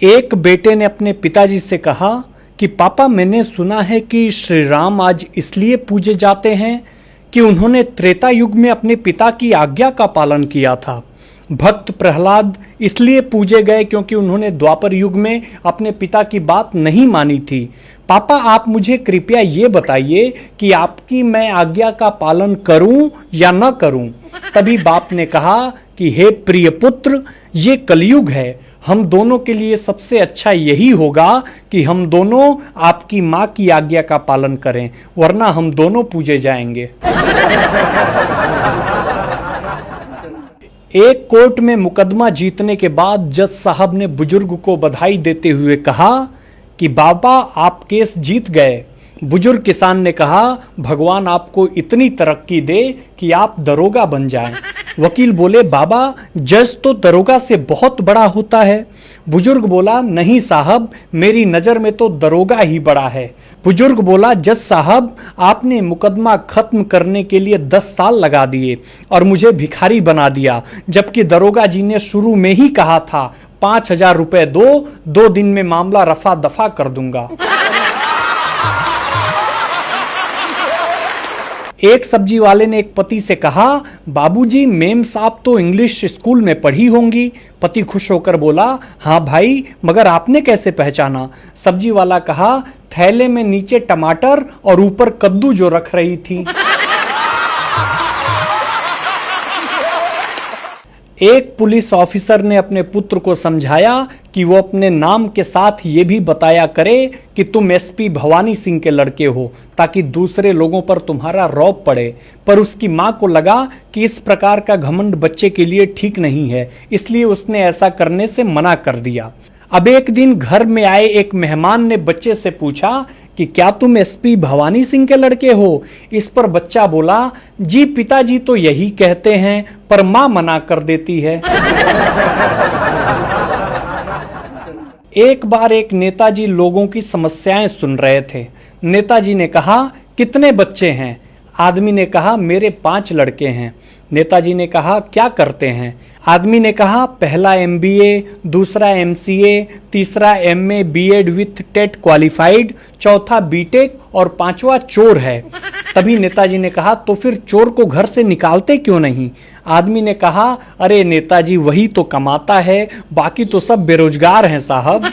एक बेटे ने अपने पिताजी से कहा कि पापा, मैंने सुना है कि श्री राम आज इसलिए पूजे जाते हैं कि उन्होंने त्रेता युग में अपने पिता की आज्ञा का पालन किया था। भक्त प्रहलाद इसलिए पूजे गए क्योंकि उन्होंने द्वापर युग में अपने पिता की बात नहीं मानी थी। पापा, आप मुझे कृपया ये बताइए कि आपकी मैं आज्ञा का पालन करूं या न करूं। तभी बाप ने कहा कि हे प्रिय पुत्र, ये कलयुग है, हम दोनों के लिए सबसे अच्छा यही होगा कि हम दोनों आपकी माँ की आज्ञा का पालन करें, वरना हम दोनों पूजे जाएंगे। एक कोर्ट में मुकदमा जीतने के बाद जज साहब ने बुजुर्ग को बधाई देते हुए कहा कि बाबा, आप केस जीत गए। बुजुर्ग किसान ने कहा, भगवान आपको इतनी तरक्की दे कि आप दरोगा बन जाएं। वकील बोले, बाबा, जज तो दरोगा से बहुत बड़ा होता है। बुजुर्ग बोला, नहीं साहब, मेरी नज़र में तो दरोगा ही बड़ा है। बुजुर्ग बोला, जज साहब, आपने मुकदमा खत्म करने के लिए 10 साल लगा दिए और मुझे भिखारी बना दिया, जबकि दरोगा जी ने शुरू में ही कहा था 5,000 रुपए दो, 2 दिन में मामला रफा दफा कर दूंगा। एक सब्जी वाले ने एक पति से कहा, बाबूजी, मेम साहब तो इंग्लिश स्कूल में पढ़ी होंगी। पति खुश होकर बोला, हाँ भाई, मगर आपने कैसे पहचाना? सब्जी वाला कहा, थैले में नीचे टमाटर और ऊपर कद्दू जो रख रही थी। एक पुलिस ऑफिसर ने अपने पुत्र को समझाया कि वो अपने नाम के साथ ये भी बताया करे कि तुम एसपी भवानी सिंह के लड़के हो, ताकि दूसरे लोगों पर तुम्हारा रौब पड़े। पर उसकी माँ को लगा कि इस प्रकार का घमंड बच्चे के लिए ठीक नहीं है, इसलिए उसने ऐसा करने से मना कर दिया। अब एक दिन घर में आए एक मेहमान ने बच्चे से पूछा कि क्या तुम एसपी भवानी सिंह के लड़के हो? इस पर बच्चा बोला, जी पिताजी तो यही कहते हैं, पर माँ मना कर देती है। एक बार एक नेताजी लोगों की समस्याएं सुन रहे थे। नेताजी ने कहा, कितने बच्चे हैं? आदमी ने कहा, मेरे 5 लड़के हैं। नेताजी ने कहा, क्या करते हैं? आदमी ने कहा, पहला MBA, दूसरा MCA, तीसरा MA B.Ed with TET qualified, चौथा B.Tech और 5वां चोर है। तभी नेताजी ने कहा, तो फिर चोर को घर से निकालते क्यों नहीं? आदमी ने कहा, अरे नेताजी, वही तो कमाता है, बाकी तो सब बेरोजगार हैं साहब।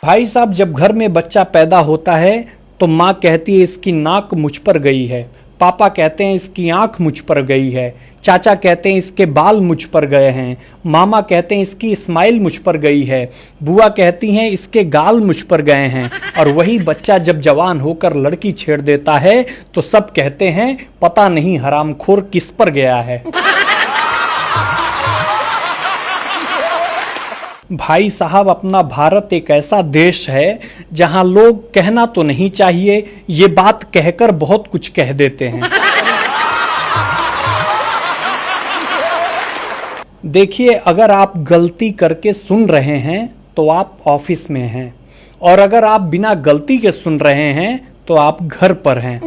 भाई साहब, जब घर में बच्चा पैदा होता है तो माँ कहती है इसकी नाक मुझ पर गई है, पापा कहते हैं इसकी आंख मुझ पर गई है, चाचा कहते हैं इसके बाल मुझ पर गए हैं, मामा कहते हैं इसकी स्माइल मुझ पर गई है, बुआ कहती हैं इसके गाल मुझ पर गए हैं। और वही बच्चा जब जवान होकर लड़की छेड़ देता है तो सब कहते हैं पता नहीं हरामखोर किस पर गया है। भाई साहब, अपना भारत एक ऐसा देश है जहां लोग कहना तो नहीं चाहिए, ये बात कहकर बहुत कुछ कह देते हैं। देखिए, अगर आप गलती करके सुन रहे हैं तो आप ऑफिस में हैं, और अगर आप बिना गलती के सुन रहे हैं तो आप घर पर हैं।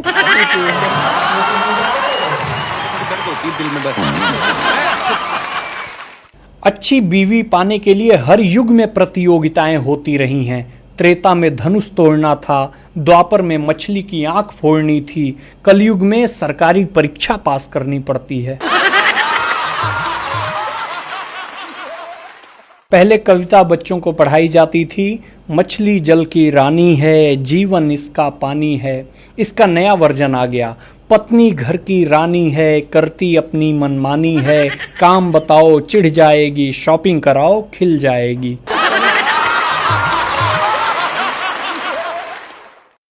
अच्छी बीवी पाने के लिए हर युग में प्रतियोगिताएं होती रही हैं। त्रेता में धनुष तोड़ना था, द्वापर में मछली की आंख फोड़नी थी, कलयुग में सरकारी परीक्षा पास करनी पड़ती है। पहले कविता बच्चों को पढ़ाई जाती थी, मछली जल की रानी है, जीवन इसका पानी है। इसका नया वर्जन आ गया, पत्नी घर की रानी है, करती अपनी मनमानी है, काम बताओ चिढ़ जाएगी, शॉपिंग कराओ खिल जाएगी।